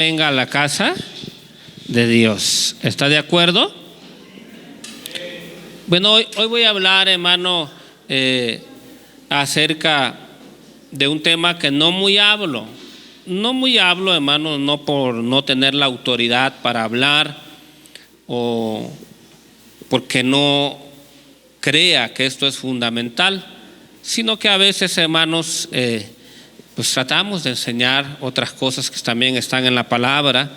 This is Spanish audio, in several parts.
venga a la casa de Dios. ¿Está de acuerdo? Bueno, hoy voy a hablar, hermano, acerca de un tema que no muy hablo, hermano, no por no tener la autoridad para hablar o porque no crea que esto es fundamental, sino que a veces, hermanos, pues tratamos de enseñar otras cosas que también están en la palabra,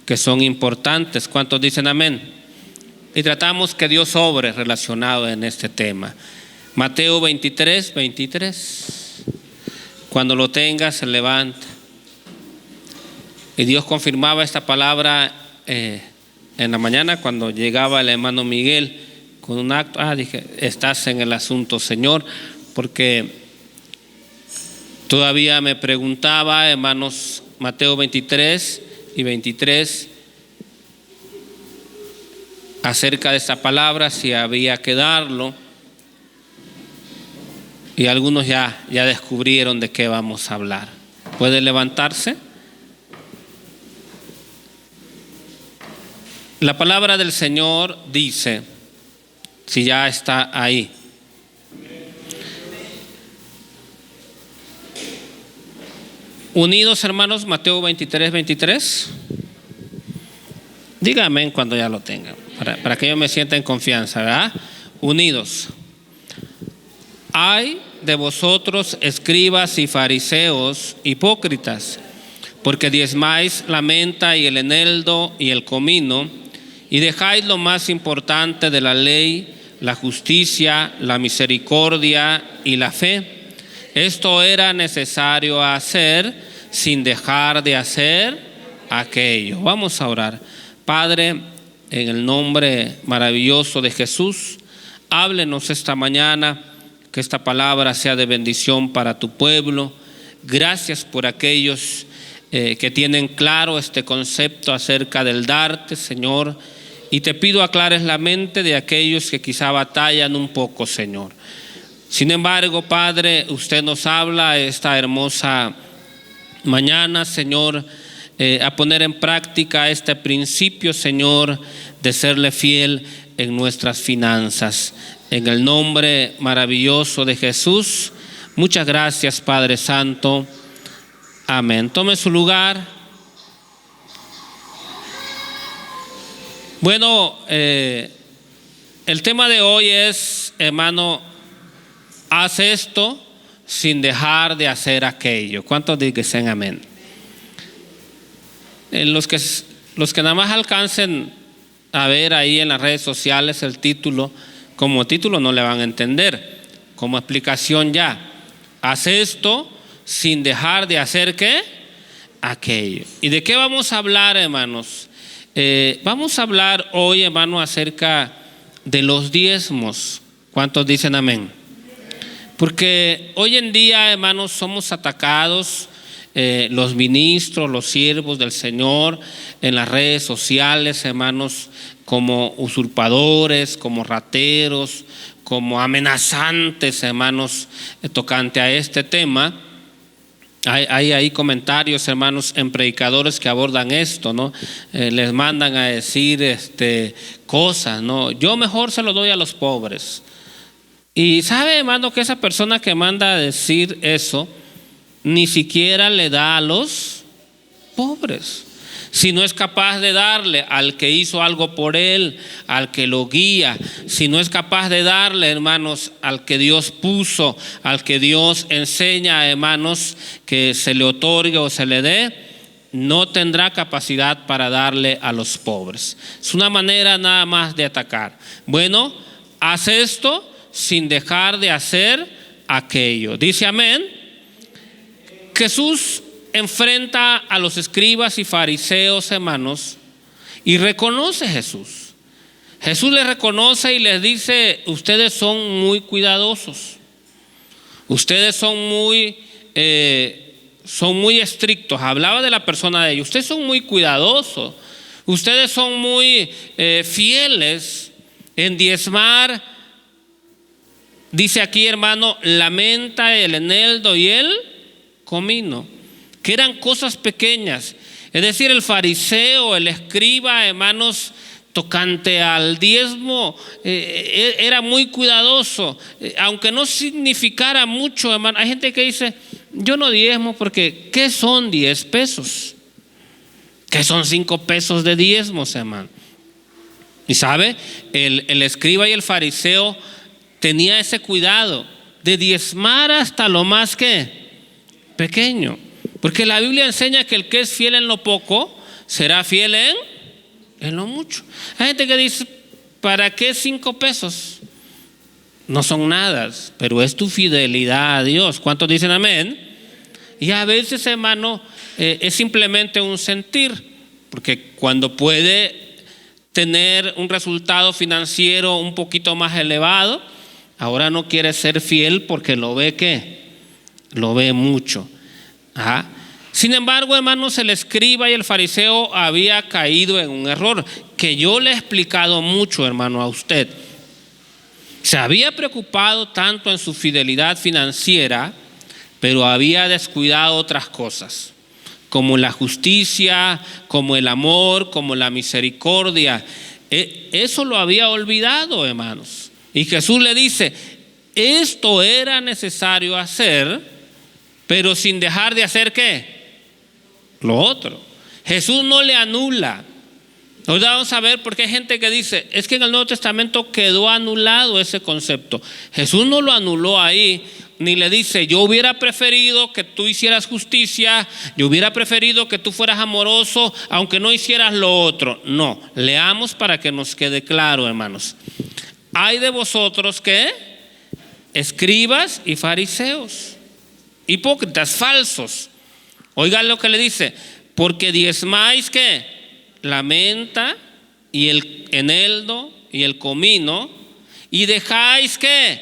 que son importantes. ¿Cuántos dicen amén? Y tratamos que Dios obre relacionado en este tema. Mateo 23. Cuando lo tenga, se levanta. Y Dios confirmaba esta palabra en la mañana cuando llegaba el hermano Miguel con un acto. Dije, estás en el asunto, Señor, porque todavía me preguntaba, hermanos, Mateo 23 y 23, acerca de esta palabra, si había que darlo. Y algunos ya descubrieron de qué vamos a hablar. ¿Puede levantarse? La palabra del Señor dice, si ya está ahí: unidos, hermanos, Mateo 23. Dígame cuando ya lo tengan, para que yo me sienta en confianza, ¿verdad? Unidos. Ay de vosotros, escribas y fariseos, hipócritas, porque diezmáis la menta y el eneldo y el comino, y dejáis lo más importante de la ley, la justicia, la misericordia y la fe. Esto era necesario hacer sin dejar de hacer aquello. Vamos a orar. Padre, en el nombre maravilloso de Jesús, háblenos esta mañana, que esta palabra sea de bendición para tu pueblo. Gracias por aquellos que tienen claro este concepto acerca del darte, Señor, y te pido aclares la mente de aquellos que quizá batallan un poco, Señor. Sin embargo, Padre, usted nos habla esta hermosa mañana, Señor, a poner en práctica este principio, Señor, de serle fiel en nuestras finanzas. En el nombre maravilloso de Jesús, muchas gracias, Padre Santo. Amén. Tome su lugar. Bueno, el tema de hoy es, hermano, haz esto sin dejar de hacer aquello. ¿Cuántos dicen amén? Los que nada más alcancen a ver ahí en las redes sociales el título, como título no le van a entender, como explicación ya. Haz esto sin dejar de hacer ¿qué? Aquello. ¿Y de qué vamos a hablar, hermanos? Vamos a hablar hoy, hermano, acerca de los diezmos. ¿Cuántos dicen amén? Porque hoy en día, hermanos, somos atacados, los ministros, los siervos del Señor, en las redes sociales, hermanos, como usurpadores, como rateros, como amenazantes, hermanos, tocante a este tema. Hay comentarios, hermanos, en predicadores que abordan esto, ¿no? Les mandan a decir cosas, ¿no? Yo mejor se lo doy a los pobres. Y sabe, hermano, que esa persona que manda a decir eso ni siquiera le da a los pobres. Si no es capaz de darle al que hizo algo por él, al que lo guía, si no es capaz de darle, hermanos, al que Dios puso, al que Dios enseña, hermanos, que se le otorgue o se le dé, no tendrá capacidad para darle a los pobres. Es una manera nada más de atacar. Bueno, haz esto sin dejar de hacer aquello. Dice amén. Jesús enfrenta a los escribas y fariseos, hermanos, y reconoce Jesús. Jesús les reconoce y les dice: ustedes son muy cuidadosos, ustedes son muy estrictos. Hablaba de la persona de ellos. Ustedes son muy cuidadosos, ustedes son muy fieles en diezmar. Dice aquí, hermano, la menta, el eneldo y el comino, que eran cosas pequeñas. Es decir, el fariseo, el escriba, hermanos, tocante al diezmo, era muy cuidadoso, aunque no significara mucho, hermano. Hay gente que dice, yo no diezmo porque ¿qué son 10 pesos? ¿Qué son 5 pesos de diezmos, hermano? Y sabe, el escriba y el fariseo tenía ese cuidado de diezmar hasta lo más que pequeño, porque la Biblia enseña que el que es fiel en lo poco será fiel en lo mucho. Hay gente que dice, ¿para qué 5 pesos? No son nada, pero es tu fidelidad a Dios. ¿Cuántos dicen amén? Y a veces, hermano, es simplemente un sentir, porque cuando puede tener un resultado financiero un poquito más elevado, ahora no quiere ser fiel porque lo ve mucho. Ajá. Sin embargo, hermanos, el escriba y el fariseo había caído en un error que yo le he explicado mucho, hermano, a usted. Se había preocupado tanto en su fidelidad financiera, pero había descuidado otras cosas, como la justicia, como el amor, como la misericordia. Eso lo había olvidado, hermanos. Y Jesús le dice, esto era necesario hacer, pero sin dejar de hacer ¿qué? Lo otro. Jesús no le anula. Ahora vamos a ver, porque hay gente que dice, es que en el Nuevo Testamento quedó anulado ese concepto. Jesús no lo anuló ahí, ni le dice, yo hubiera preferido que tú hicieras justicia, yo hubiera preferido que tú fueras amoroso, aunque no hicieras lo otro. No, leamos para que nos quede claro, hermanos. Hay de vosotros que escribas y fariseos, hipócritas, falsos. Oigan lo que le dice, porque diezmáis ¿qué? La menta y el eneldo y el comino, y dejáis ¿qué?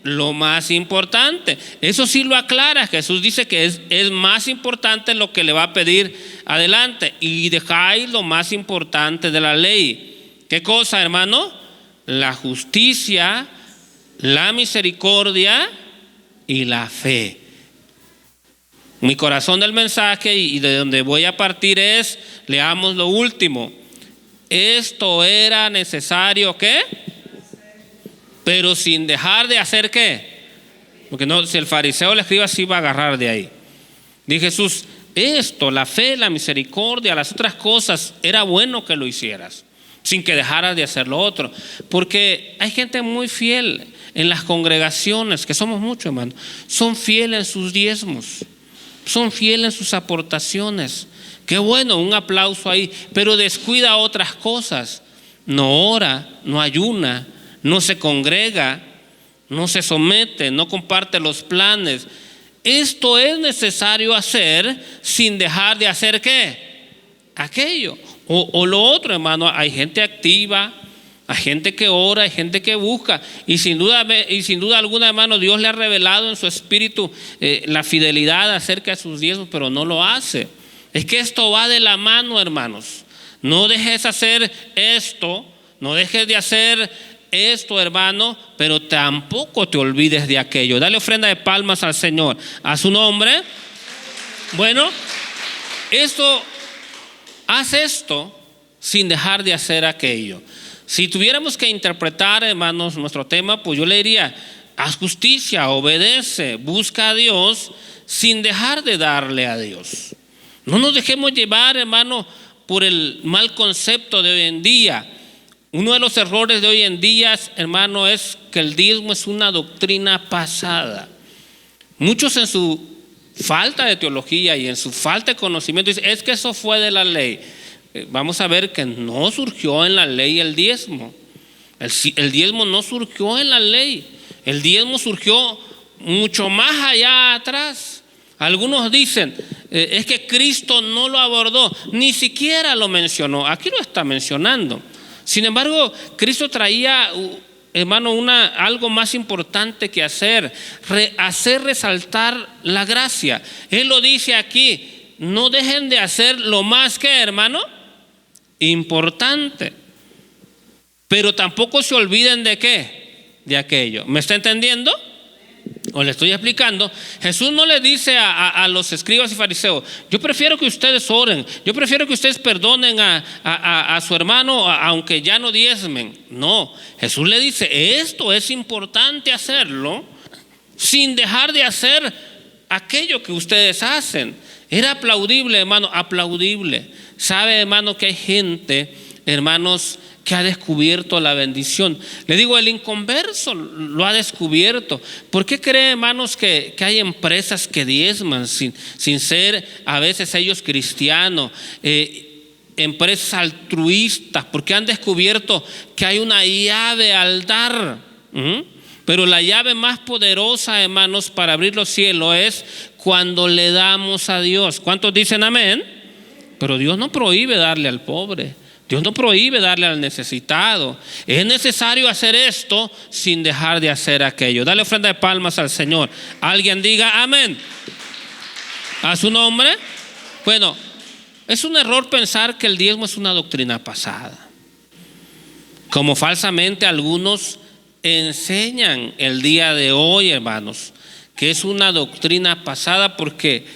Lo más importante. Eso sí lo aclara. Jesús dice que es más importante lo que le va a pedir adelante, y dejáis lo más importante de la ley. ¿Qué cosa, hermano? La justicia, la misericordia y la fe. Mi corazón del mensaje y de donde voy a partir es, leamos lo último. Esto era necesario ¿qué? Pero sin dejar de hacer ¿qué? Porque no, si el fariseo le escriba, sí va a agarrar de ahí. Dice Jesús, esto, la fe, la misericordia, las otras cosas, era bueno que lo hicieras, sin que dejaras de hacer lo otro. Porque hay gente muy fiel en las congregaciones, que somos muchos, hermanos, son fieles en sus diezmos, son fieles en sus aportaciones. Qué bueno, un aplauso ahí, pero descuida otras cosas. No ora, no ayuna, no se congrega, no se somete, no comparte los planes. Esto es necesario hacer sin dejar de hacer ¿qué? Aquello. O lo otro, hermano, hay gente activa, hay gente que ora, hay gente que busca, y sin duda alguna, hermano, Dios le ha revelado en su espíritu la fidelidad acerca de sus diezmos, pero no lo hace. Es que esto va de la mano, hermanos. No dejes hacer esto, no dejes de hacer esto, hermano, pero tampoco te olvides de aquello. Dale ofrenda de palmas al Señor, a su nombre. Bueno, haz esto sin dejar de hacer aquello. Si tuviéramos que interpretar, hermanos, nuestro tema, pues yo le diría, haz justicia, obedece, busca a Dios sin dejar de darle a Dios. No nos dejemos llevar, hermano, por el mal concepto de hoy en día. Uno de los errores de hoy en día, hermano, es que el diezmo es una doctrina pasada. Muchos en su falta de teología y en su falta de conocimiento dicen, es que eso fue de la ley. Vamos a ver que no surgió en la ley el diezmo. El diezmo no surgió en la ley. El diezmo surgió mucho más allá atrás. Algunos dicen, es que Cristo no lo abordó, ni siquiera lo mencionó. Aquí lo está mencionando. Sin embargo, Cristo traía, hermano, algo más importante que hacer resaltar la gracia. Él lo dice aquí, no dejen de hacer lo más que, hermano, importante, pero tampoco se olviden de qué, de aquello. ¿Me está entendiendo? o le estoy explicando, Jesús no le dice a los escribas y fariseos: yo prefiero que ustedes oren, yo prefiero que ustedes perdonen a su hermano aunque ya no diezmen. No, Jesús le dice: esto es importante hacerlo sin dejar de hacer aquello que ustedes hacen. Era aplaudible, hermano, aplaudible. Sabe, hermano, que hay gente, hermanos, que ha descubierto la bendición. Le digo, el inconverso lo ha descubierto. ¿Por qué cree, hermanos, que hay empresas que diezman sin ser a veces ellos cristianos? Empresas altruistas, porque han descubierto que hay una llave al dar. Pero la llave más poderosa, hermanos, para abrir los cielos es cuando le damos a Dios. ¿Cuántos dicen amén? Pero Dios no prohíbe darle al pobre. Dios no prohíbe darle al necesitado. Es necesario hacer esto sin dejar de hacer aquello. Dale ofrenda de palmas al Señor. Alguien diga amén. ¿A su nombre? Bueno, es un error pensar que el diezmo es una doctrina pasada, como falsamente algunos enseñan el día de hoy, hermanos, que es una doctrina pasada, porque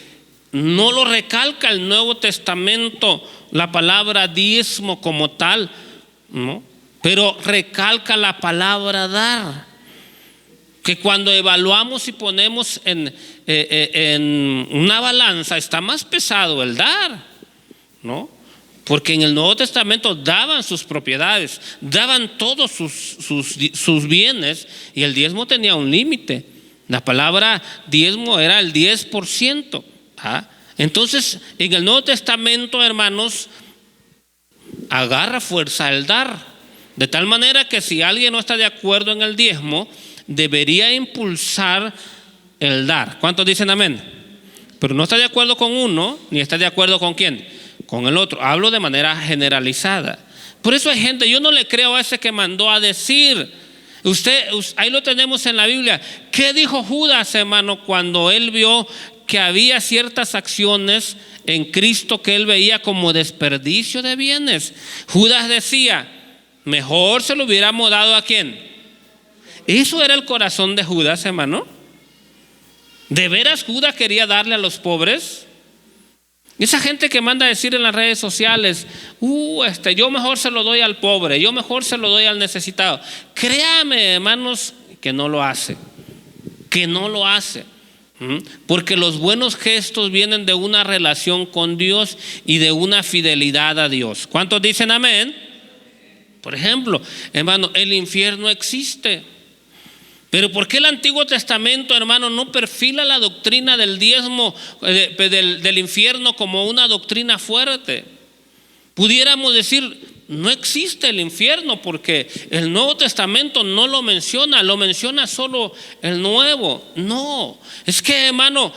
no lo recalca el Nuevo Testamento, la palabra diezmo como tal, ¿no? Pero recalca la palabra dar, que cuando evaluamos y ponemos en una balanza, está más pesado el dar, ¿no? Porque en el Nuevo Testamento daban sus propiedades, daban todos sus bienes, y el diezmo tenía un límite. La palabra diezmo era el 10%. Entonces, en el Nuevo Testamento, hermanos, agarra fuerza el dar. De tal manera que si alguien no está de acuerdo en el diezmo, debería impulsar el dar. ¿Cuántos dicen amén? Pero no está de acuerdo con uno, ni está de acuerdo con quién, con el otro. Hablo de manera generalizada. Por eso hay gente, yo no le creo a ese que mandó a decir. Ahí lo tenemos en la Biblia. ¿Qué dijo Judas, hermano, cuando él vio que había ciertas acciones en Cristo que él veía como desperdicio de bienes? Judas decía: mejor se lo hubiéramos dado ¿a quién? Eso era el corazón de Judas, hermano. ¿De veras Judas quería darle a los pobres? Esa gente que manda a decir en las redes sociales: yo mejor se lo doy al pobre, yo mejor se lo doy al necesitado. Créame, hermanos, que no lo hace. Que no lo hace. Porque los buenos gestos vienen de una relación con Dios y de una fidelidad a Dios. ¿Cuántos dicen amén? Por ejemplo, hermano, el infierno existe. Pero ¿por qué el Antiguo Testamento, hermano, no perfila la doctrina del diezmo, del infierno, como una doctrina fuerte? Pudiéramos decir: no existe el infierno, porque el Nuevo Testamento no lo menciona solo el Nuevo. No, es que, hermano,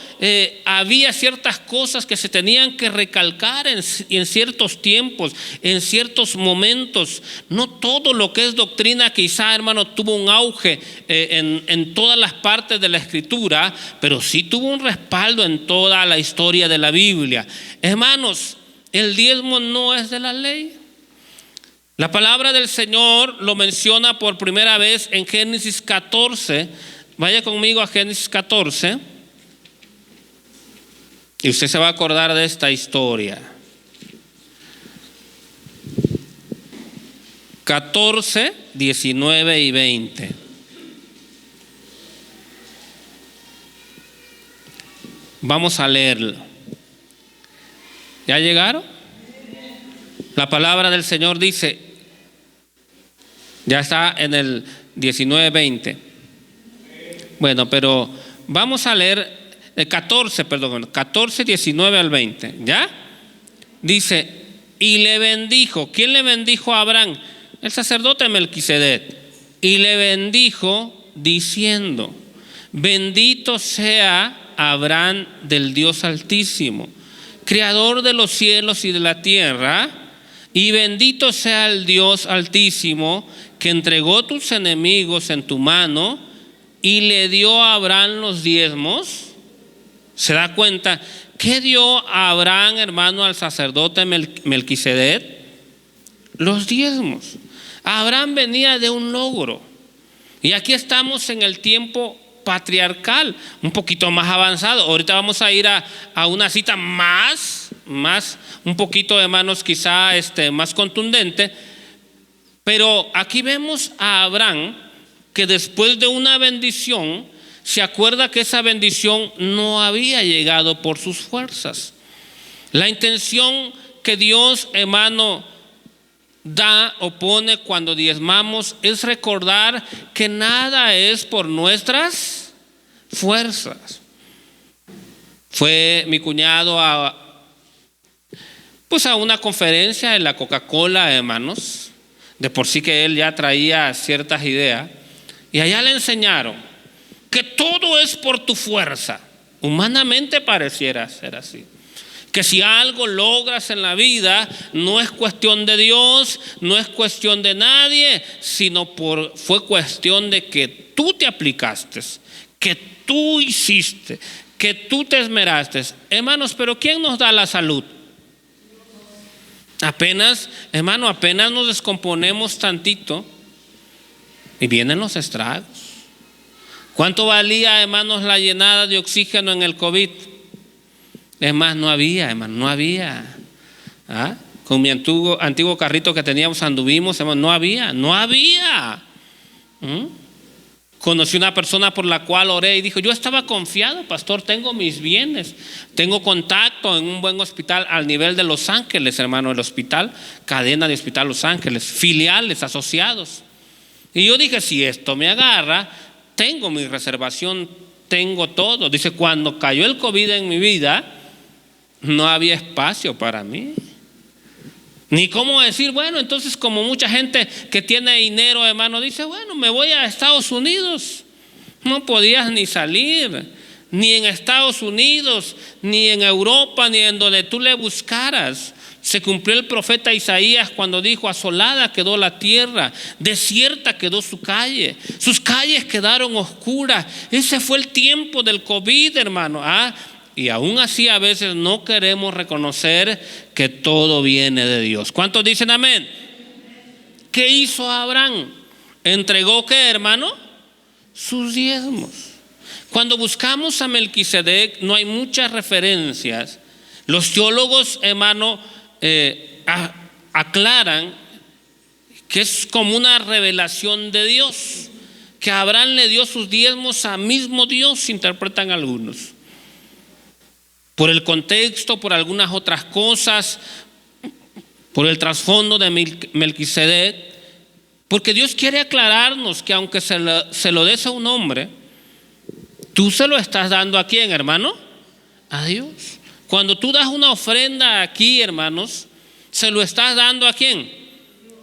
había ciertas cosas que se tenían que recalcar en ciertos tiempos, en ciertos momentos. No todo lo que es doctrina quizá, hermano, tuvo un auge en todas las partes de la Escritura, pero sí tuvo un respaldo en toda la historia de la Biblia. Hermanos, el diezmo no es de la ley. La palabra del Señor lo menciona por primera vez en Génesis 14. Vaya conmigo a Génesis 14 y usted se va a acordar de esta historia. 14, 19 y 20. Vamos a leerlo. ¿Ya llegaron? La palabra del Señor dice, ya está en el 19-20. Bueno, pero vamos a leer el 14, 19 al 20. ¿Ya? Dice: y le bendijo. ¿Quién le bendijo a Abraham? El sacerdote Melquisedec. Y le bendijo diciendo: bendito sea Abraham del Dios Altísimo, creador de los cielos y de la tierra, y bendito sea el Dios Altísimo, que entregó tus enemigos en tu mano y le dio a Abraham los diezmos. ¿Se da cuenta? ¿Qué dio a Abraham, hermano, al sacerdote Melquisedec? Los diezmos. Abraham venía de un logro. Y aquí estamos en el tiempo patriarcal, un poquito más avanzado. Ahorita vamos a ir a una cita más, un poquito, hermanos, quizá más contundente. Pero aquí vemos a Abraham que después de una bendición, se acuerda que esa bendición no había llegado por sus fuerzas. La intención que Dios, hermano, da o pone cuando diezmamos es recordar que nada es por nuestras fuerzas. Fue mi cuñado a una conferencia de la Coca-Cola, hermanos. De por sí que él ya traía ciertas ideas. Y allá le enseñaron que todo es por tu fuerza. Humanamente pareciera ser así. Que si algo logras en la vida, no es cuestión de Dios, no es cuestión de nadie, sino fue cuestión de que tú te aplicaste, que tú hiciste, que tú te esmeraste. Hermanos, pero ¿quién nos da la salud? Apenas nos descomponemos tantito y vienen los estragos. ¿Cuánto valía, hermanos, la llenada de oxígeno en el COVID? Es más, no había. Con mi antiguo carrito que teníamos anduvimos, hermano, no había. Conocí una persona por la cual oré y dijo: yo estaba confiado, pastor, tengo mis bienes, tengo contacto en un buen hospital al nivel de Los Ángeles, hermano, el hospital, cadena de hospital Los Ángeles, filiales, asociados. Y yo dije: si esto me agarra, tengo mi reservación, tengo todo. Dice: cuando cayó el COVID en mi vida, no había espacio para mí. Ni cómo decir, bueno, entonces, como mucha gente que tiene dinero, hermano, dice: bueno, me voy a Estados Unidos. No podías ni salir, ni en Estados Unidos, ni en Europa, ni en donde tú le buscaras. Se cumplió el profeta Isaías cuando dijo: asolada quedó la tierra, desierta quedó su calle, sus calles quedaron oscuras. Ese fue el tiempo del COVID, hermano. Y aún así a veces no queremos reconocer que todo viene de Dios. ¿Cuántos dicen amén? ¿Qué hizo Abraham? ¿Entregó qué, hermano? Sus diezmos. Cuando buscamos a Melquisedec no hay muchas referencias. Los teólogos, hermano, aclaran que es como una revelación de Dios, que Abraham le dio sus diezmos a mismo Dios, interpretan algunos. Por el contexto, por algunas otras cosas, por el trasfondo de Melquisedec, porque Dios quiere aclararnos que aunque se lo des a un hombre, tú se lo estás dando ¿a quién, hermano? A Dios. Cuando tú das una ofrenda aquí, hermanos, se lo estás dando ¿a quién?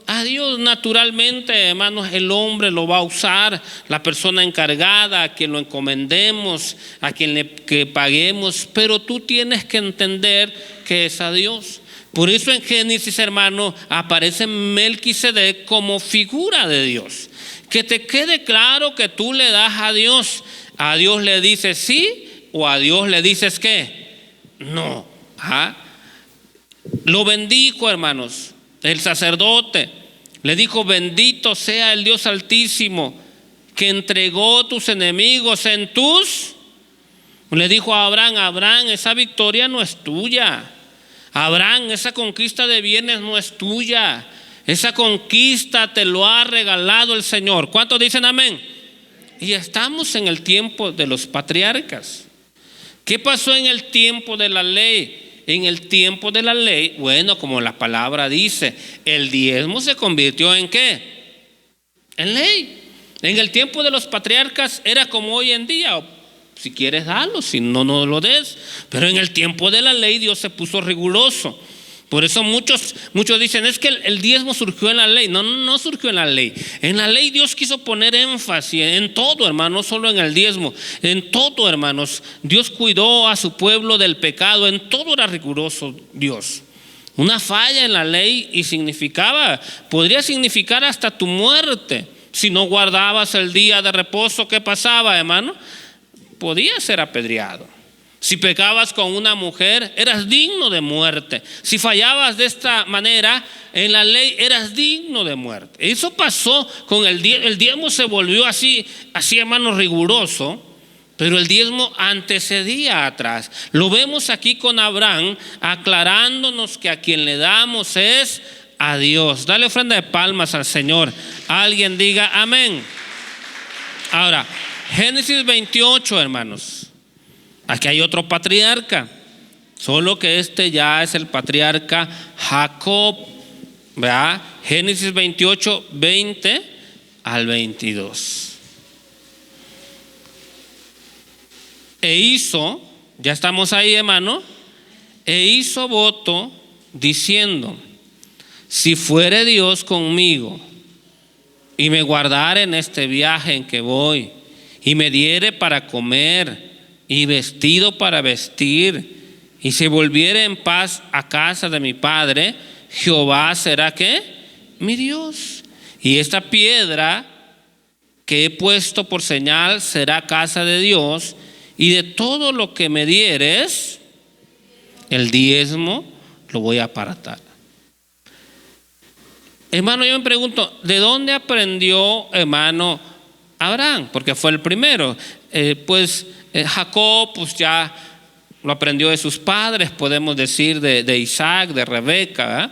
A Dios. Naturalmente, hermanos, el hombre lo va a usar, la persona encargada, a quien lo encomendemos, a quien que paguemos, pero tú tienes que entender que es a Dios. Por eso en Génesis, hermano, aparece Melquisedec como figura de Dios. Que te quede claro que tú le das a Dios. A Dios le dices sí, o a Dios le dices ¿qué? No. Lo bendijo, hermanos. El sacerdote le dijo: bendito sea el Dios Altísimo, que entregó tus enemigos en tus. Le dijo a Abraham: Abraham, esa victoria no es tuya. Abraham, esa conquista de bienes no es tuya. Esa conquista te lo ha regalado el Señor. ¿Cuántos dicen amén? Y estamos en el tiempo de los patriarcas. ¿Qué pasó en el tiempo de la ley? En el tiempo de la ley, bueno, como la palabra dice, el diezmo se convirtió ¿en qué? En ley. En el tiempo de los patriarcas era como hoy en día: si quieres dalo, si no, no lo des. Pero en el tiempo de la ley Dios se puso riguroso. Por eso muchos dicen: es que el diezmo surgió en la ley. No surgió en la ley. En la ley Dios quiso poner énfasis en todo, hermano, no solo en el diezmo. En todo, hermanos. Dios cuidó a su pueblo del pecado. En todo era riguroso Dios. Una falla en la ley podría significar hasta tu muerte. Si no guardabas el día de reposo, ¿qué pasaba, hermano? Podías ser apedreado. Si pecabas con una mujer, eras digno de muerte. Si fallabas de esta manera en la ley, eras digno de muerte. Eso pasó con el diezmo. El diezmo se volvió así, hermano, riguroso. Pero el diezmo antecedía atrás. Lo vemos aquí con Abraham, aclarándonos que a quien le damos es a Dios. Dale ofrenda de palmas al Señor. Alguien diga amén. Ahora, Génesis 28, hermanos. Aquí hay otro patriarca, solo que este ya es el patriarca Jacob, ¿verdad? Génesis 28, 20 al 22. E hizo, ya estamos ahí, hermano, e hizo voto diciendo: si fuere Dios conmigo y me guardare en este viaje en que voy, y me diere para comer y vestido para vestir, y si volviere en paz a casa de mi padre, Jehová será ¿qué? Mi Dios. Y esta piedra que he puesto por señal será casa de Dios, y de todo lo que me dieres, el diezmo lo voy a apartar. Hermano, yo me pregunto, ¿de dónde aprendió, hermano, Abraham? Porque fue el primero. Jacob, pues ya lo aprendió de sus padres, podemos decir de Isaac, de Rebeca, ¿verdad?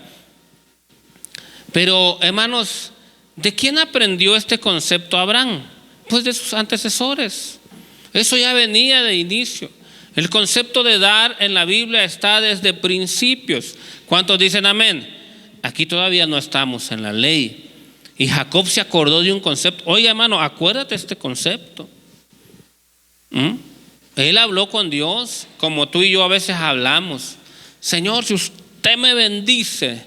Pero, hermanos, ¿de quién aprendió este concepto Abraham? Pues de sus antecesores. Eso ya venía de inicio. El concepto de dar en la Biblia está desde principios. ¿Cuántos dicen amén? Aquí todavía no estamos en la ley. Y Jacob se acordó de un concepto. Oye, hermano, acuérdate este concepto. Él habló con Dios como tú y yo a veces hablamos. Señor, si usted me bendice,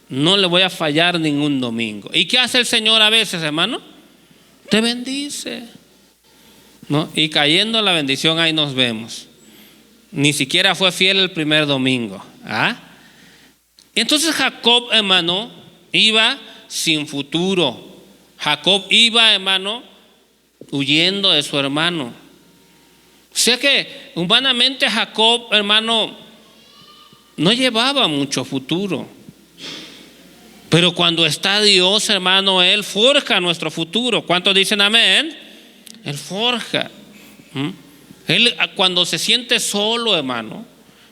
no le voy a fallar ningún domingo. ¿Y qué hace el Señor a veces, hermano? Te bendice, ¿no? Y cayendo la bendición, ahí nos vemos. Ni siquiera fue fiel el primer domingo. Entonces Jacob, hermano, iba sin futuro. Jacob iba, hermano, huyendo de su hermano. O sea que humanamente Jacob, hermano, no llevaba mucho futuro. Pero cuando está Dios, hermano, Él forja nuestro futuro. ¿Cuántos dicen amén? Él forja. Él cuando se siente solo, hermano,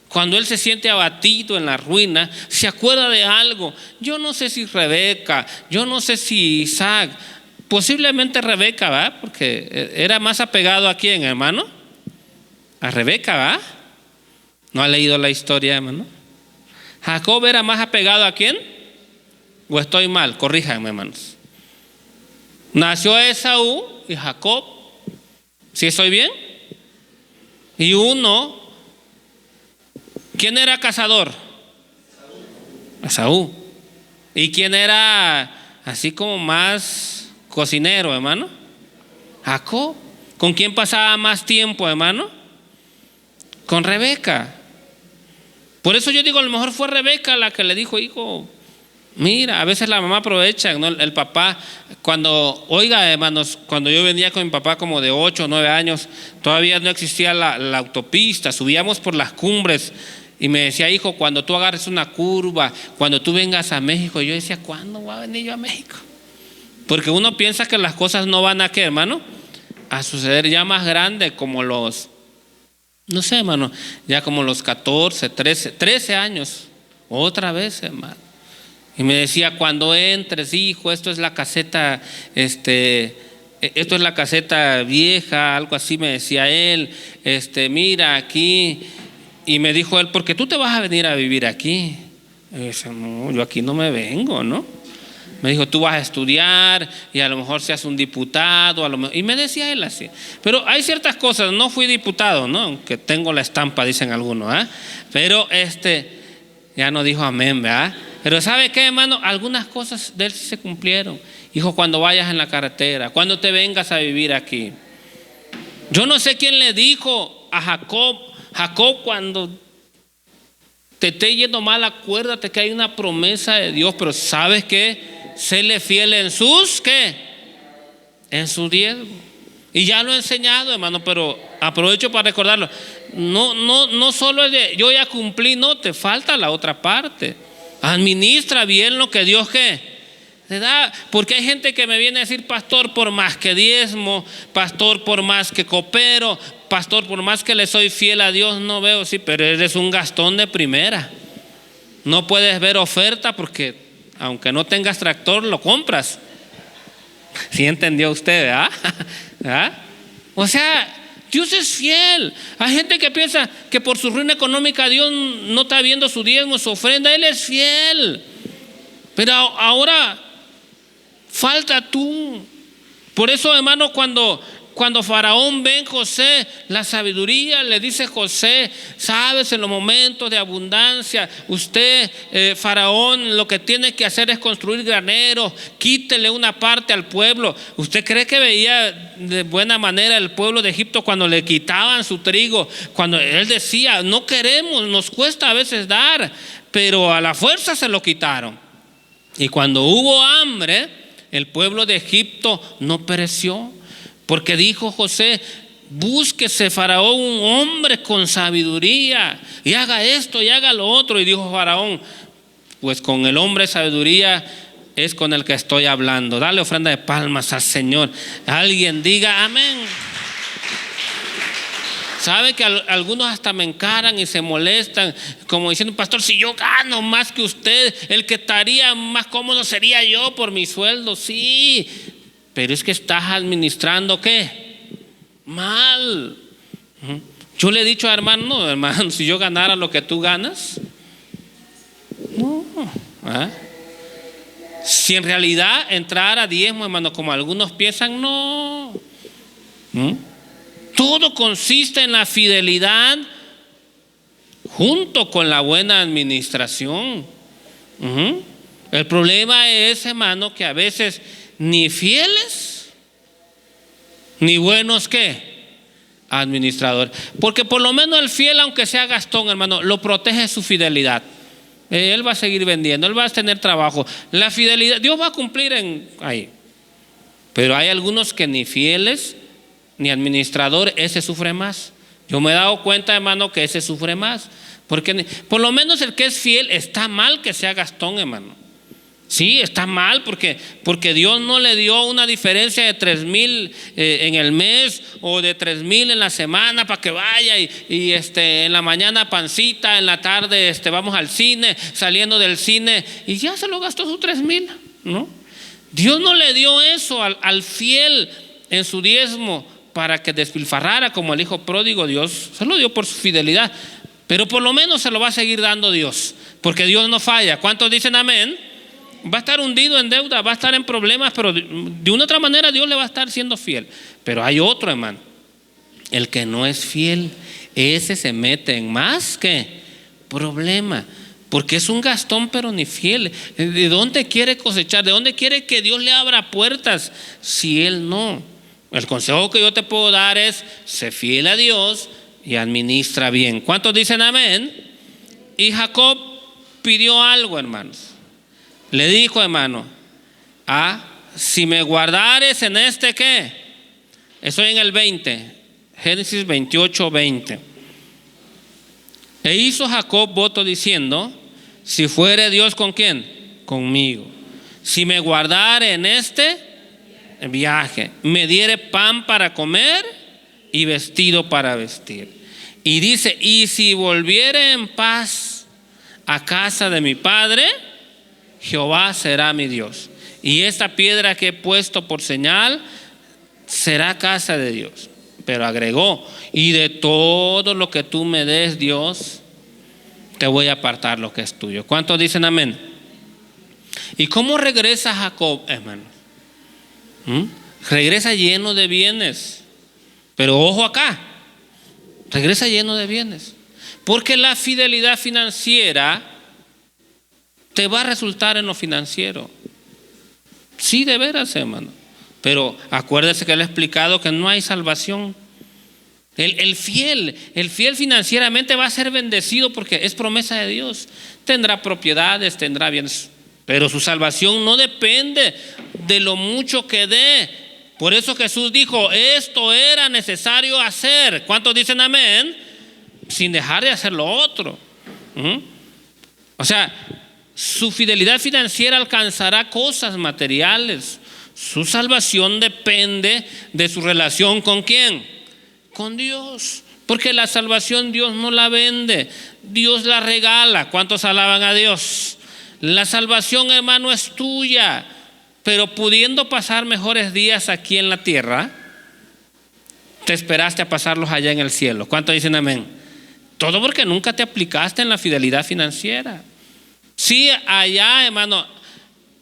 cuando él se siente abatido en la ruina, se acuerda de algo. Yo no sé si Rebeca, yo no sé si Isaac, posiblemente Rebeca, ¿va? Porque era más apegado a quién, hermano, a Rebeca, ¿va? ¿No ha leído la historia, hermano? Jacob era más apegado a quién, o estoy mal, corríjanme, hermanos. Nació Esaú y Jacob, ¿sí estoy bien? Y uno, ¿quién era cazador? Esaú. ¿Y quién era así como más cocinero, hermano? Jacob. ¿Con quién pasaba más tiempo, hermano? Con Rebeca. Por eso yo digo, a lo mejor fue Rebeca la que le dijo: hijo, mira, a veces la mamá aprovecha, ¿no? El papá, oiga, hermanos, cuando yo venía con mi papá como de 8 o 9 años, todavía no existía la autopista, subíamos por las cumbres y me decía: hijo, cuando tú agarres una curva, cuando tú vengas a México. Yo decía: ¿cuándo voy a venir yo a México? Porque uno piensa que las cosas no van a ¿qué, hermano? A suceder ya más grande, como los, no sé, hermano, ya como los 14, 13 años, otra vez, hermano. Y me decía: cuando entres, hijo, esto es la caseta, esto es la caseta vieja, algo así me decía él, mira aquí. Y me dijo él: ¿por qué tú te vas a venir a vivir aquí? Y yo decía: no, yo aquí no me vengo, ¿no? Me dijo: tú vas a estudiar y a lo mejor seas un diputado, y me decía él así. Pero hay ciertas cosas, no fui diputado, ¿no? Aunque tengo la estampa, dicen algunos, pero ya no dijo amén, ¿verdad? Pero ¿sabe qué, hermano? Algunas cosas de él sí se cumplieron. Hijo, cuando vayas en la carretera, cuando te vengas a vivir aquí. Yo no sé quién le dijo a Jacob: Jacob, cuando te esté yendo mal, acuérdate que hay una promesa de Dios, pero ¿sabes qué? Séle fiel en sus, ¿qué? En su diezmo. Y ya lo he enseñado, hermano, pero aprovecho para recordarlo. No solo es de yo ya cumplí, no, te falta la otra parte. Administra bien lo que Dios, ¿qué? le da. Porque hay gente que me viene a decir: pastor, por más que diezmo, pastor, por más que coopero, pastor, por más que le soy fiel a Dios, no veo. Sí, pero eres un gastón de primera. No puedes ver oferta porque aunque no tengas tractor, lo compras. ¿Sí entendió usted? ¿Ah? O sea, Dios es fiel. Hay gente que piensa que por su ruina económica Dios no está viendo su diezmo, su ofrenda. Él es fiel. Pero ahora falta tú. Por eso, hermano, cuando Faraón ve en José la sabiduría, le dice José: sabes, en los momentos de abundancia, usted, Faraón, lo que tiene que hacer es construir graneros, quítele una parte al pueblo. ¿Usted cree que veía de buena manera el pueblo de Egipto cuando le quitaban su trigo? Cuando él decía: no queremos, nos cuesta a veces dar, pero a la fuerza se lo quitaron. Y cuando hubo hambre, el pueblo de Egipto no pereció. Porque dijo José: búsquese, Faraón, un hombre con sabiduría y haga esto y haga lo otro. Y dijo Faraón: pues con el hombre de sabiduría es con el que estoy hablando. Dale ofrenda de palmas al Señor. Alguien diga amén. Sabe que algunos hasta me encaran y se molestan, como diciendo: pastor, si yo gano más que usted, el que estaría más cómodo sería yo por mi sueldo. Sí, pero es que estás administrando ¿qué? Mal. Yo le he dicho a hermano: no, hermano, si yo ganara lo que tú ganas, no. Si en realidad entrara diezmo, hermano, como algunos piensan, no. Todo consiste en la fidelidad junto con la buena administración. El problema es, hermano, que a veces ni fieles ni buenos ¿qué? Administradores. Porque por lo menos el fiel, aunque sea gastón, hermano, lo protege su fidelidad. Él va a seguir vendiendo, él va a tener trabajo. La fidelidad, Dios va a cumplir ahí. Pero hay algunos que ni fieles ni administrador, ese sufre más. Yo me he dado cuenta, hermano, que ese sufre más. Porque por lo menos el que es fiel, está mal que sea gastón, hermano. Sí, está mal porque Dios no le dio una diferencia de 3,000 en el mes o de 3,000 en la semana para que vaya y en la mañana pancita, en la tarde vamos al cine, saliendo del cine y ya se lo gastó sus 3,000, ¿no? Dios no le dio eso al fiel en su diezmo para que despilfarrara como el hijo pródigo. Dios se lo dio por su fidelidad, pero por lo menos se lo va a seguir dando Dios, porque Dios no falla. ¿Cuántos dicen amén? Va a estar hundido en deuda, va a estar en problemas, pero de una otra manera Dios le va a estar siendo fiel. Pero hay otro, hermano, el que no es fiel, ese se mete en más que problema, porque es un gastón pero ni fiel. ¿De dónde quiere cosechar? ¿De dónde quiere que Dios le abra puertas si él no? El consejo que yo te puedo dar es: sé fiel a Dios y administra bien. ¿Cuántos dicen amén? Y Jacob pidió algo, hermanos. Le dijo, hermano: si me guardares en ¿qué? Estoy en el 20, Génesis 28, 20. E hizo Jacob voto diciendo: si fuere Dios ¿con quién? Conmigo. Si me guardare en viaje, me diere pan para comer y vestido para vestir. Y dice: y si volviere en paz a casa de mi padre, Jehová será mi Dios, y esta piedra que he puesto por señal será casa de Dios. Pero agregó: y de todo lo que tú me des, Dios, te voy a apartar lo que es tuyo. ¿Cuántos dicen amén? ¿Y cómo regresa Jacob, hermano? Regresa lleno de bienes. Pero ojo acá, regresa lleno de bienes, porque la fidelidad financiera te va a resultar en lo financiero. Sí, de veras, hermano. Pero acuérdese que le he explicado que no hay salvación. El fiel financieramente va a ser bendecido porque es promesa de Dios. Tendrá propiedades, tendrá bienes, pero su salvación no depende de lo mucho que dé. Por eso Jesús dijo: esto era necesario hacer. ¿Cuántos dicen amén? Sin dejar de hacer lo otro. O sea, su fidelidad financiera alcanzará cosas materiales. Su salvación depende de su relación ¿con quién? Con Dios. Porque la salvación Dios no la vende, Dios la regala. ¿Cuántos alaban a Dios? La salvación, hermano, es tuya. Pero pudiendo pasar mejores días aquí en la tierra, te esperaste a pasarlos allá en el cielo. ¿Cuántos dicen amén? Todo porque nunca te aplicaste en la fidelidad financiera. Sí, allá, hermano,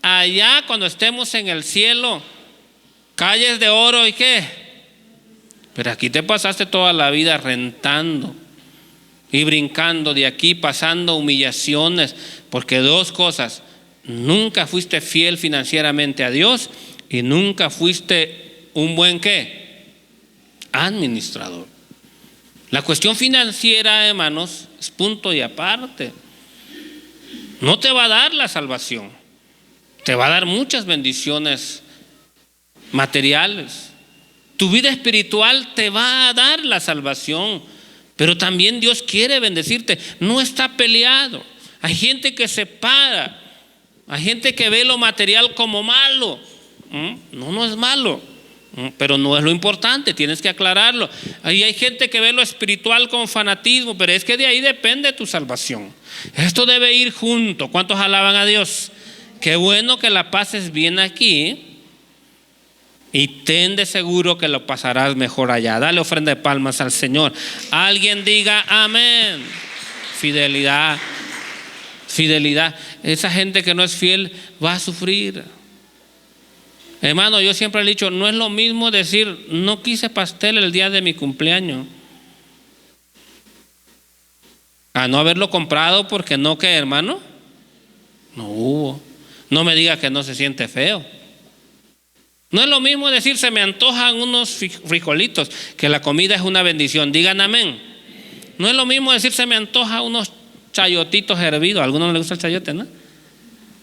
allá cuando estemos en el cielo, calles de oro y qué. Pero aquí te pasaste toda la vida rentando y brincando de aquí, pasando humillaciones, porque dos cosas: nunca fuiste fiel financieramente a Dios y nunca fuiste un buen ¿qué? Administrador. La cuestión financiera, hermanos, es punto y aparte. No te va a dar la salvación, te va a dar muchas bendiciones materiales. Tu vida espiritual te va a dar la salvación, pero también Dios quiere bendecirte. No está peleado. Hay gente que se para, hay gente que ve lo material como malo. No es malo, pero no es lo importante, tienes que aclararlo. Ahí hay gente que ve lo espiritual con fanatismo, pero es que de ahí depende tu salvación. Esto debe ir junto. ¿Cuántos alaban a Dios? Qué bueno que la pases bien aquí y ten de seguro que lo pasarás mejor allá. Dale ofrenda de palmas al Señor. Alguien diga amén. Fidelidad. Fidelidad. Esa gente que no es fiel va a sufrir. Hermano, yo siempre he dicho, no es lo mismo decir no quise pastel el día de mi cumpleaños a no haberlo comprado porque no, ¿qué, hermano? No hubo. No me diga que no se siente feo. No es lo mismo decir se me antojan unos frijolitos, que la comida es una bendición. Digan amén. No es lo mismo decir se me antoja unos chayotitos hervidos. A algunos no les gusta el chayote, ¿no?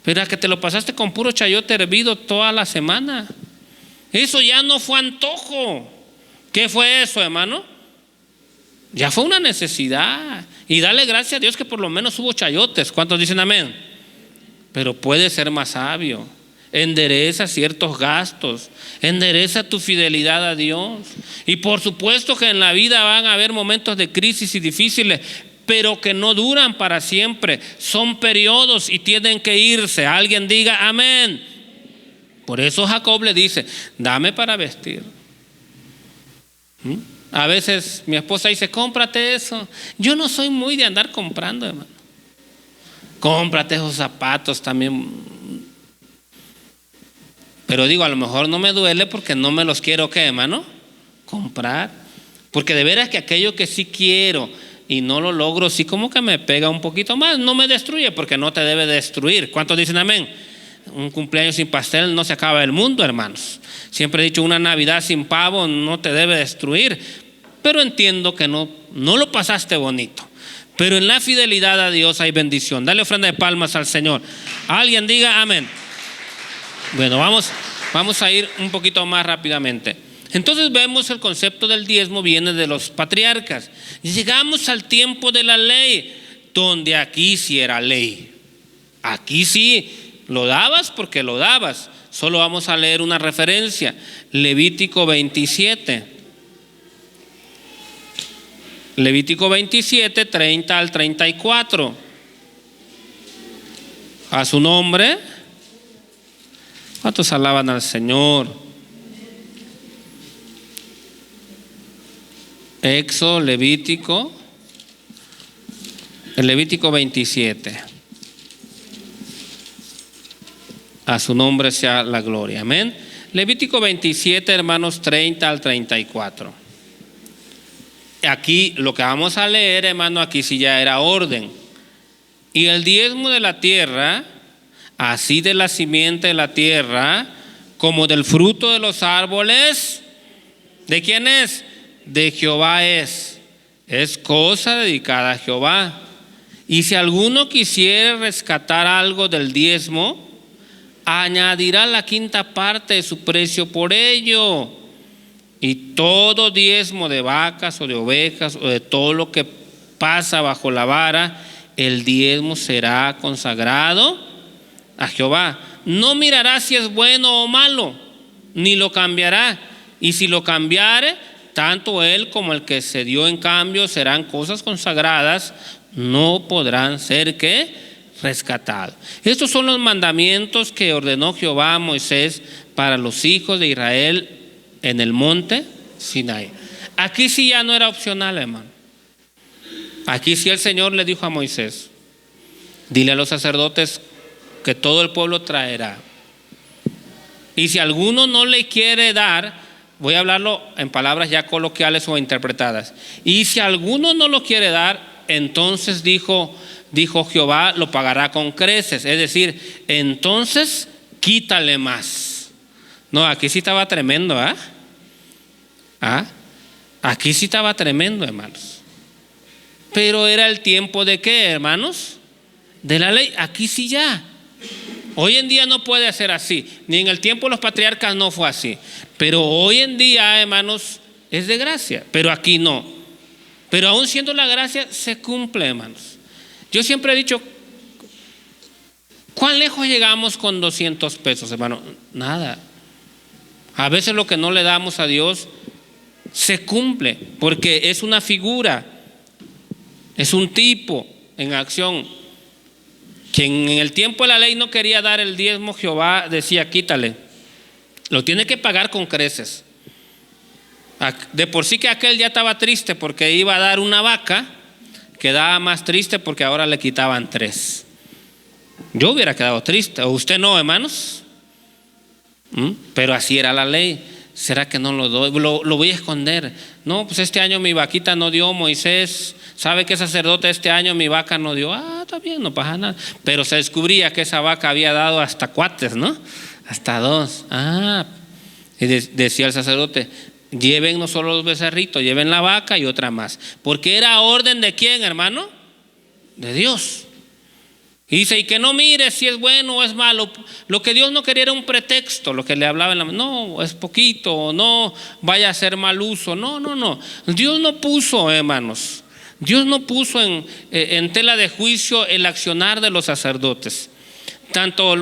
Pero que te lo pasaste con puro chayote hervido toda la semana. Eso ya no fue antojo. ¿Qué fue eso, hermano? Ya fue una necesidad. Y dale gracias a Dios que por lo menos hubo chayotes. ¿Cuántos dicen amén? Pero puede ser más sabio. Endereza ciertos gastos, endereza tu fidelidad a Dios. Y por supuesto que en la vida van a haber momentos de crisis y difíciles, pero que no duran para siempre, son periodos y tienen que irse. Alguien diga amén. Por eso Jacob le dice, dame para vestir. A veces mi esposa dice, cómprate eso. Yo no soy muy de andar comprando, hermano. Cómprate esos zapatos también. Pero digo, a lo mejor no me duele porque no me los quiero, ¿qué, hermano? Comprar. Porque de veras que aquello que sí quiero y no lo logro, sí como que me pega un poquito más. No me destruye porque no te debe destruir. ¿Cuántos dicen amén? Un cumpleaños sin pastel no se acaba el mundo, hermanos. Siempre he dicho, una Navidad sin pavo no te debe destruir. Pero entiendo que no lo pasaste bonito. Pero en la fidelidad a Dios hay bendición. Dale ofrenda de palmas al Señor. Alguien diga amén. Bueno, vamos a ir un poquito más rápidamente. Entonces vemos el concepto del diezmo viene de los patriarcas. Y llegamos al tiempo de la ley, donde aquí sí era ley. Aquí sí lo dabas porque lo dabas. Solo vamos a leer una referencia. Levítico 27. Levítico 27, 30 al 34. A su nombre. ¿Cuántos alaban al Señor? Éxodo, Levítico, el Levítico 27. A su nombre sea la gloria, amén. Levítico 27, hermanos, 30 al 34. Aquí lo que vamos a leer, hermano, aquí sí ya era orden. Y el diezmo de la tierra, así de la simiente de la tierra, como del fruto de los árboles, ¿de quién es? De Jehová es cosa dedicada a Jehová. Y si alguno quisiere rescatar algo del diezmo, añadirá la quinta parte de su precio por ello. Y todo diezmo de vacas o de ovejas o de todo lo que pasa bajo la vara, el diezmo será consagrado a Jehová. No mirará si es bueno o malo, ni lo cambiará. Y si lo cambiare, tanto él como el que se dio en cambio serán cosas consagradas, no podrán ser ¿qué? Rescatados. Estos son los mandamientos que ordenó Jehová a Moisés para los hijos de Israel en el monte Sinaí. Aquí sí ya no era opcional, hermano. Aquí sí el Señor le dijo a Moisés: dile a los sacerdotes que todo el pueblo traerá. Y si alguno no le quiere dar, voy a hablarlo en palabras ya coloquiales o interpretadas. Y si alguno no lo quiere dar, entonces dijo Jehová, lo pagará con creces. Es decir, entonces quítale más. No, aquí sí estaba tremendo, aquí sí estaba tremendo, hermanos. Pero era el tiempo de ¿qué, hermanos? De la ley. Aquí sí ya. Hoy en día no puede ser así. Ni en el tiempo de los patriarcas no fue así. Pero hoy en día, hermanos, es de gracia. Pero aquí no. Pero aún siendo la gracia, se cumple, hermanos. Yo siempre he dicho, ¿cuán lejos llegamos con 200 pesos, hermano? Nada. A veces lo que no le damos a Dios se cumple, porque es una figura, es un tipo en acción. Quien en el tiempo de la ley no quería dar el diezmo, Jehová decía: quítale, lo tiene que pagar con creces. De por sí que aquel ya estaba triste porque iba a dar una vaca, quedaba más triste porque ahora le quitaban 3. Yo hubiera quedado triste, o usted no, hermanos. Pero así era la ley. ¿Será que no lo doy? Lo voy a esconder. No, pues este año mi vaquita no dio, Moisés. ¿Sabe qué sacerdote este año mi vaca no dio? Está bien, no pasa nada. Pero se descubría que esa vaca había dado hasta 4, ¿no? Hasta 2. Y decía el sacerdote: lleven no solo los becerritos, lleven la vaca y otra más. Porque era orden de ¿quién, hermano? De Dios. Y dice: y que no mire si es bueno o es malo. Lo que Dios no quería era un pretexto, lo que le hablaba no, es poquito, no vaya a ser mal uso. No. Dios no puso, hermanos, Dios no puso en tela de juicio el accionar de los sacerdotes. Tanto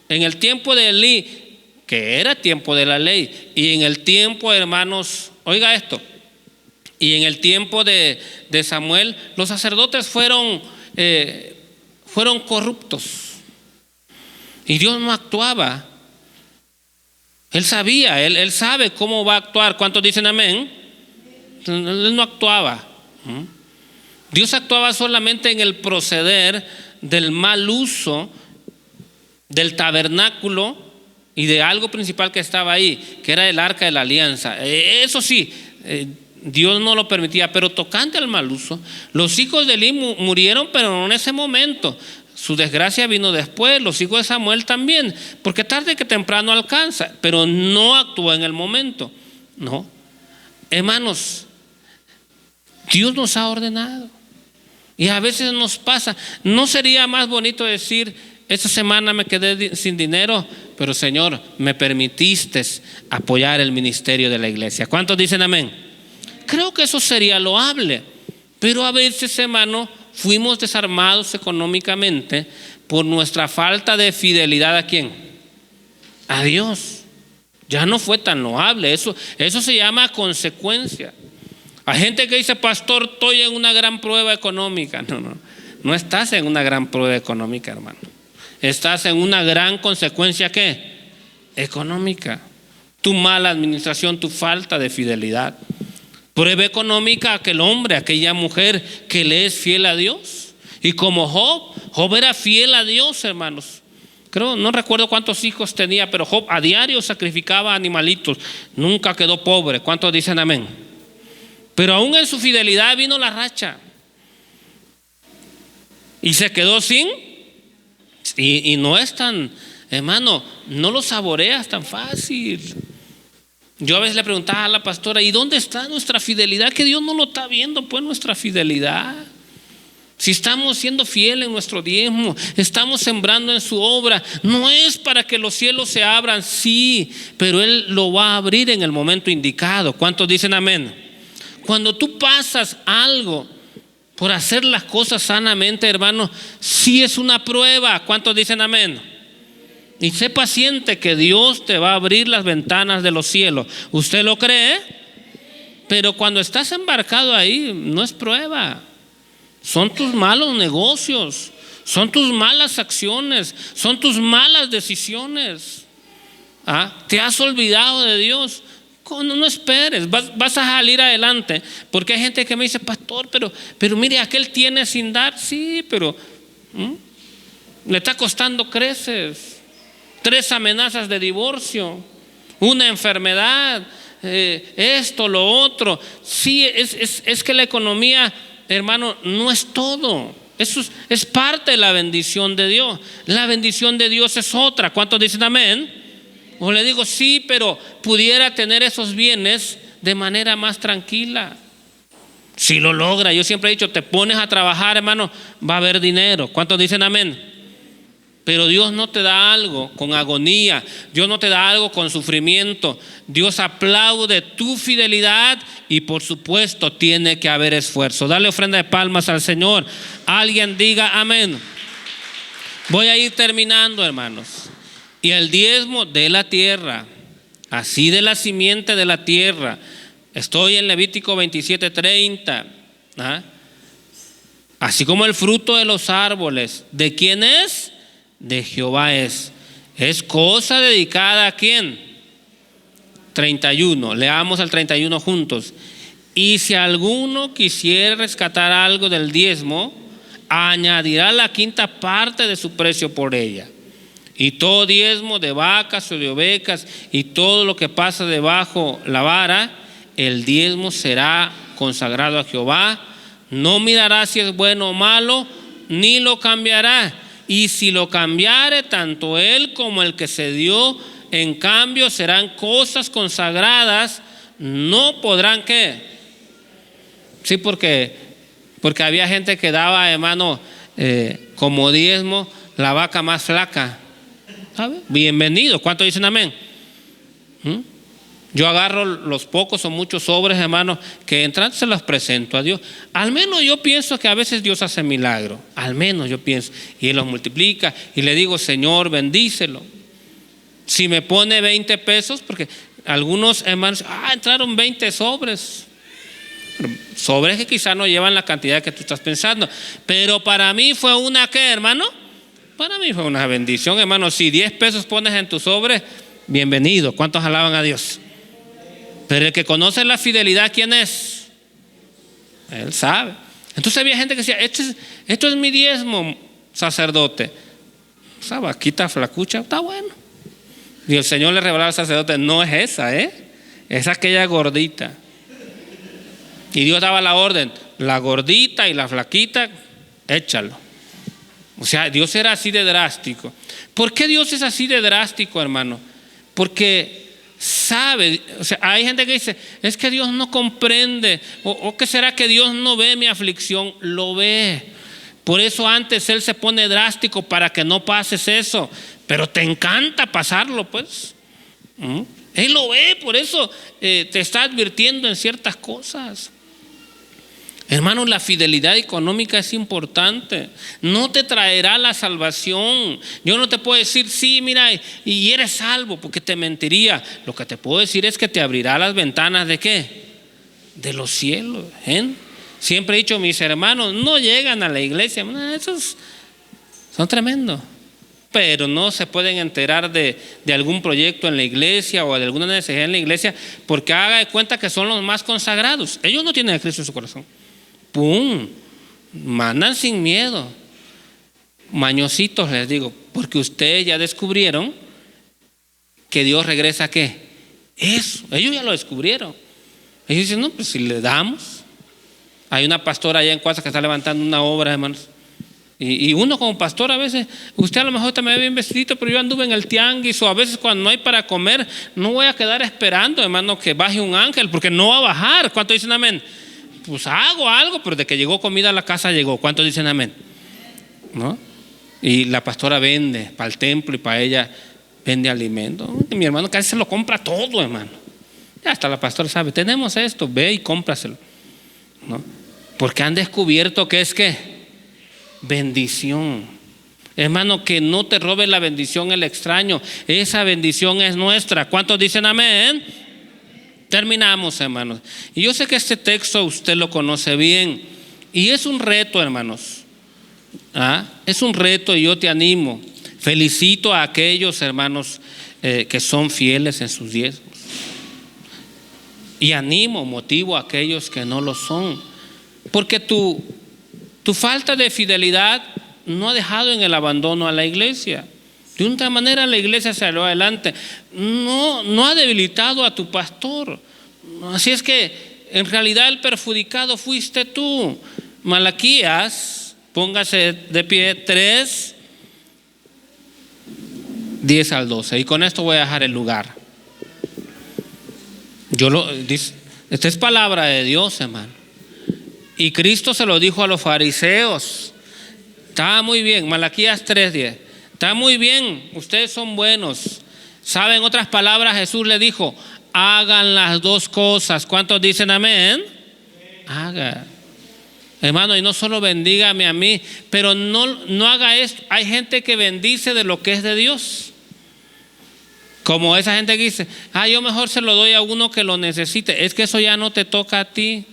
en el tiempo de Elí, que era tiempo de la ley, y en el tiempo, hermanos, oiga esto, y en el tiempo de Samuel, los sacerdotes fueron corruptos. Y Dios no actuaba. Él sabía, él sabe cómo va a actuar. ¿Cuántos dicen amén? Él no actuaba. Dios actuaba solamente en el proceder del mal uso del tabernáculo y de algo principal que estaba ahí, que era el arca de la alianza. Eso sí, Dios no lo permitía. Pero tocante al mal uso, los hijos de Elí murieron, pero no en ese momento. Su desgracia vino después. Los hijos de Samuel también, porque tarde que temprano alcanza, pero no actuó en el momento. No, hermanos, Dios nos ha ordenado, y a veces nos pasa. ¿No sería más bonito decir: esta semana me quedé sin dinero, pero Señor, me permitiste apoyar el ministerio de la iglesia? ¿Cuántos dicen amén? Creo que eso sería loable. Pero a veces, hermano, fuimos desarmados económicamente por nuestra falta de fidelidad. ¿A quién? A Dios. Ya no fue tan loable. Eso se llama consecuencia. Hay gente que dice: pastor, estoy en una gran prueba económica. No estás en una gran prueba económica, hermano. Estás en una gran consecuencia, ¿qué? Económica. Tu mala administración, tu falta de fidelidad. Prueba económica: aquel hombre, aquella mujer que le es fiel a Dios. Y como Job era fiel a Dios, hermanos. No recuerdo cuántos hijos tenía, pero Job a diario sacrificaba animalitos. Nunca quedó pobre. ¿Cuántos dicen amén? Pero aún en su fidelidad vino la racha. Y se quedó sin. Y no es tan, hermano, no lo saboreas tan fácil. Yo a veces le preguntaba a la pastora: ¿y dónde está nuestra fidelidad? Que Dios no lo está viendo, pues, nuestra fidelidad. Si estamos siendo fieles en nuestro diezmo, estamos sembrando en su obra, no es para que los cielos se abran, sí, pero Él lo va a abrir en el momento indicado. ¿Cuántos dicen amén? Cuando tú pasas algo por hacer las cosas sanamente, hermano, sí es una prueba. ¿Cuántos dicen amén? Y sé paciente que Dios te va a abrir las ventanas de los cielos. ¿Usted lo cree? Pero cuando estás embarcado ahí, no es prueba. Son tus malos negocios, son tus malas acciones, son tus malas decisiones. ¿Te has olvidado de Dios? No esperes, vas a salir adelante. Porque hay gente que me dice, pastor, pero mire, aquel tiene sin dar. Sí, pero le está costando creces. 3 amenazas de divorcio, una enfermedad, esto, lo otro. Sí, es que la economía, hermano, no es todo. Eso es parte de la bendición de Dios. La bendición de Dios es otra. ¿Cuántos dicen amén? O le digo, sí, pero pudiera tener esos bienes de manera más tranquila. Si lo logra, yo siempre he dicho, te pones a trabajar, hermano, va a haber dinero. ¿Cuántos dicen amén? Pero Dios no te da algo con agonía, Dios no te da algo con sufrimiento. Dios aplaude tu fidelidad y por supuesto tiene que haber esfuerzo. Dale ofrenda de palmas al Señor. Alguien diga amén. Voy a ir terminando, hermanos. Y el diezmo de la tierra, así de la simiente de la tierra. Estoy en Levítico 27:30. Así como el fruto de los árboles. ¿De quién es? De Jehová es. Es cosa dedicada ¿a quién? 31. Leamos el 31 juntos. Y si alguno quisiera rescatar algo del diezmo, añadirá la 5ª parte de su precio por ella. Y todo diezmo de vacas o de ovejas y todo lo que pasa debajo la vara, el diezmo será consagrado a Jehová. No mirará si es bueno o malo, ni lo cambiará. Y si lo cambiare, tanto él como el que se dio en cambio serán cosas consagradas, no podrán ¿qué? Sí, porque había gente que daba, hermano, como diezmo la vaca más flaca. ¿Sabe? Bienvenido. ¿Cuántos dicen amén? Yo agarro los pocos o muchos sobres, hermanos, que entran, se los presento a Dios. Al menos yo pienso que a veces Dios hace milagro. Al menos yo pienso. Y Él los multiplica. Y le digo, Señor, bendícelo. Si me pone 20 pesos, porque algunos hermanos, entraron 20 sobres. Sobres que quizás no llevan la cantidad que tú estás pensando. Pero para mí fue una, ¿qué, hermano? Para mí fue una bendición, hermano. Si 10 pesos pones en tu sobre, bienvenido. ¿Cuántos alaban a Dios? Pero el que conoce la fidelidad, ¿quién es? Él sabe. Entonces había gente que decía, esto es mi diezmo, sacerdote. Esa vaquita flacucha está bueno. Y el Señor le revelaba al sacerdote, no es esa, es aquella gordita. Y Dios daba la orden, la gordita y la flaquita, échalo. O sea, Dios era así de drástico. ¿Por qué Dios es así de drástico, hermano? Porque sabe, o sea, hay gente que dice, es que Dios no comprende, o que será que Dios no ve mi aflicción. Lo ve. Por eso antes Él se pone drástico para que no pases eso, pero te encanta pasarlo, pues. Él lo ve, por eso te está advirtiendo en ciertas cosas. Hermanos, la fidelidad económica es importante. No te traerá la salvación. Yo no te puedo decir, sí, mira, y eres salvo, porque te mentiría. Lo que te puedo decir es que te abrirá las ventanas ¿de qué? De los cielos. Siempre he dicho, mis hermanos no llegan a la iglesia. Esos son tremendos. Pero no se pueden enterar de algún proyecto en la iglesia o de alguna necesidad en la iglesia, porque haga de cuenta que son los más consagrados. Ellos no tienen a Cristo en su corazón. ¡Pum! Mandan sin miedo. Mañositos les digo, porque ustedes ya descubrieron que Dios regresa ¿a qué? Eso, ellos ya lo descubrieron. Ellos dicen, no, pues si le damos. Hay una pastora allá en Cuasa que está levantando una obra, hermanos. Y uno como pastor a veces, usted a lo mejor también ve bien vestidito, pero yo anduve en el tianguis, o a veces cuando no hay para comer, no voy a quedar esperando, hermano, que baje un ángel, porque no va a bajar. ¿Cuántos dicen amén? Pues hago algo, pero de que llegó comida a la casa llegó. ¿Cuántos dicen amén? ¿No? Y la pastora vende para el templo y para ella vende alimento. Mi hermano casi se lo compra todo, hermano. Ya hasta la pastora sabe, tenemos esto, ve y cómpraselo, ¿no? Porque han descubierto que es que bendición. Hermano, que no te robe la bendición el extraño. Esa bendición es nuestra. ¿Cuántos dicen amén? Terminamos, hermanos. Y yo sé que este texto usted lo conoce bien. Y es un reto, hermanos. Es un reto y yo te animo. Felicito a aquellos hermanos que son fieles en sus diezmos. Y motivo a aquellos que no lo son. Porque tu falta de fidelidad no ha dejado en el abandono a la iglesia. De una manera la iglesia salió adelante. No ha debilitado a tu pastor. Así es que en realidad el perjudicado fuiste tú. Malaquías, póngase de pie, 3, 10 al 12. Y con esto voy a dejar el lugar. Esta es palabra de Dios, hermano. Y Cristo se lo dijo a los fariseos. Está muy bien, Malaquías 3:10. Está muy bien, ustedes son buenos. ¿Saben? Otras palabras, Jesús le dijo, hagan las dos cosas. ¿Cuántos dicen amén? Haga. Hermano, y no solo bendígame a mí, pero no haga esto. Hay gente que bendice de lo que es de Dios. Como esa gente que dice, yo mejor se lo doy a uno que lo necesite. Es que eso ya no te toca a ti.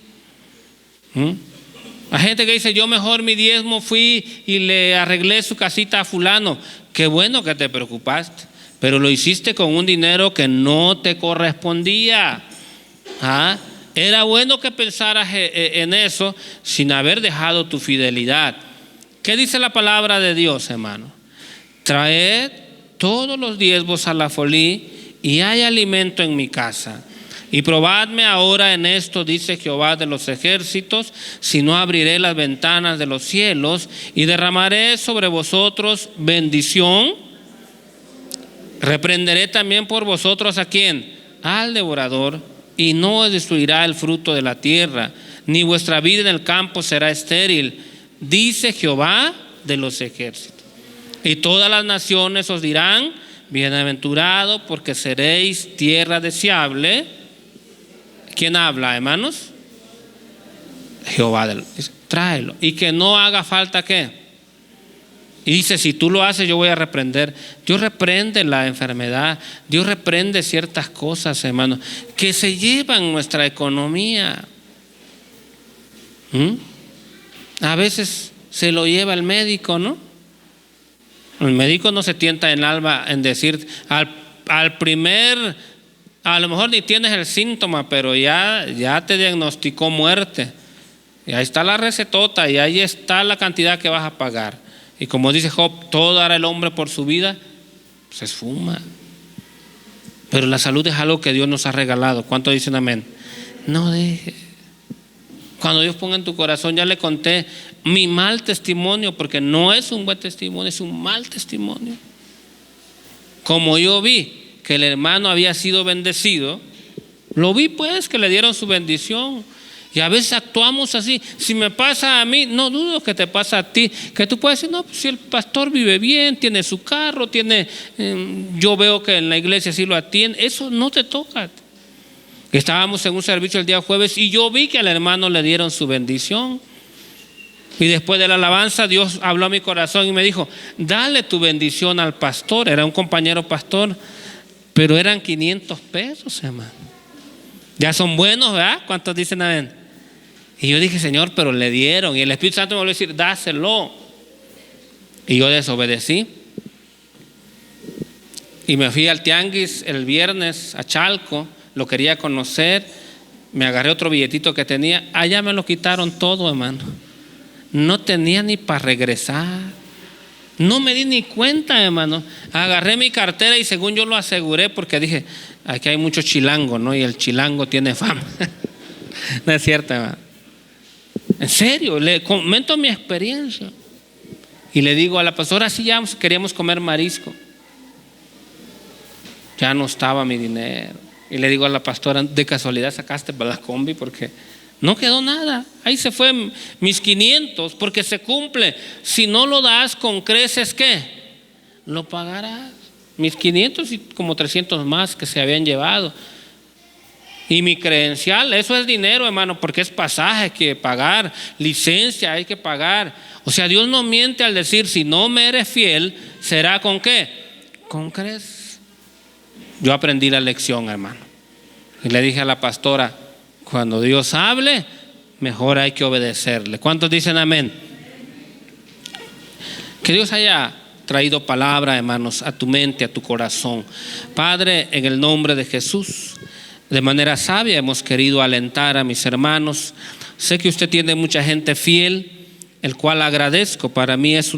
Hay gente que dice, yo mejor mi diezmo fui y le arreglé su casita a fulano. Qué bueno que te preocupaste, pero lo hiciste con un dinero que no te correspondía. Era bueno que pensaras en eso sin haber dejado tu fidelidad. ¿Qué dice la palabra de Dios, hermano? Traed todos los diezmos al alfolí y hay alimento en mi casa. Y probadme ahora en esto, dice Jehová de los ejércitos, si no abriré las ventanas de los cielos y derramaré sobre vosotros bendición. Reprenderé también por vosotros ¿a quién? Al devorador, y no destruirá el fruto de la tierra, ni vuestra vida en el campo será estéril, dice Jehová de los ejércitos. Y todas las naciones os dirán, bienaventurado, porque seréis tierra deseable. ¿Quién habla, hermanos? Jehová. Dice, tráelo. Y que no haga falta ¿qué? Y dice, si tú lo haces, yo voy a reprender. Dios reprende la enfermedad. Dios reprende ciertas cosas, hermanos, que se llevan nuestra economía. A veces se lo lleva el médico, ¿no? El médico no se tienta en alma en decir al primer... A lo mejor ni tienes el síntoma, pero ya te diagnosticó muerte. Y ahí está la recetota y ahí está la cantidad que vas a pagar. Y como dice Job, todo dará el hombre por su vida, se esfuma. Pero la salud es algo que Dios nos ha regalado. ¿Cuántos dicen amén? No deje. Cuando Dios ponga en tu corazón, ya le conté mi mal testimonio, porque no es un buen testimonio, es un mal testimonio. Como yo vi que el hermano había sido bendecido, lo vi pues que le dieron su bendición. Y a veces actuamos así. Si me pasa a mí, no dudo que te pasa a ti, que tú puedes decir, no, pues si el pastor vive bien, tiene su carro, yo veo que en la iglesia sí lo atiende, eso no te toca. Estábamos en un servicio el día jueves y yo vi que al hermano le dieron su bendición. Y después de la alabanza, Dios habló a mi corazón y me dijo, dale tu bendición al pastor. Era un compañero pastor, pero eran 500 pesos, hermano. Ya son buenos, ¿verdad? ¿Cuántos dicen amén? Y yo dije, Señor, pero le dieron. Y el Espíritu Santo me volvió a decir, dáselo. Y yo desobedecí. Y me fui al tianguis el viernes a Chalco. Lo quería conocer. Me agarré otro billetito que tenía. Allá me lo quitaron todo, hermano. No tenía ni para regresar. No me di ni cuenta, hermano. Agarré mi cartera y según yo lo aseguré, porque dije, aquí hay mucho chilango, ¿no? Y el chilango tiene fama. No es cierto, hermano. En serio, le comento mi experiencia. Y le digo a la pastora, sí, ya queríamos comer marisco. Ya no estaba mi dinero. Y le digo a la pastora, de casualidad sacaste para la combi, porque no quedó nada. Ahí se fue mis 500, porque se cumple. Si no lo das con creces, ¿qué? Lo pagarás. Mis 500 y como 300 más que se habían llevado. Y mi credencial, eso es dinero, hermano, porque es pasaje, hay que pagar, licencia hay que pagar. O sea, Dios no miente al decir, si no me eres fiel, ¿será con qué? Con creces. Yo aprendí la lección, hermano. Y le dije a la pastora, cuando Dios hable, mejor hay que obedecerle. ¿Cuántos dicen amén? Que Dios haya traído palabra, hermanos, a tu mente, a tu corazón. Padre, en el nombre de Jesús, de manera sabia hemos querido alentar a mis hermanos. Sé que usted tiene mucha gente fiel, el cual agradezco. Para mí es una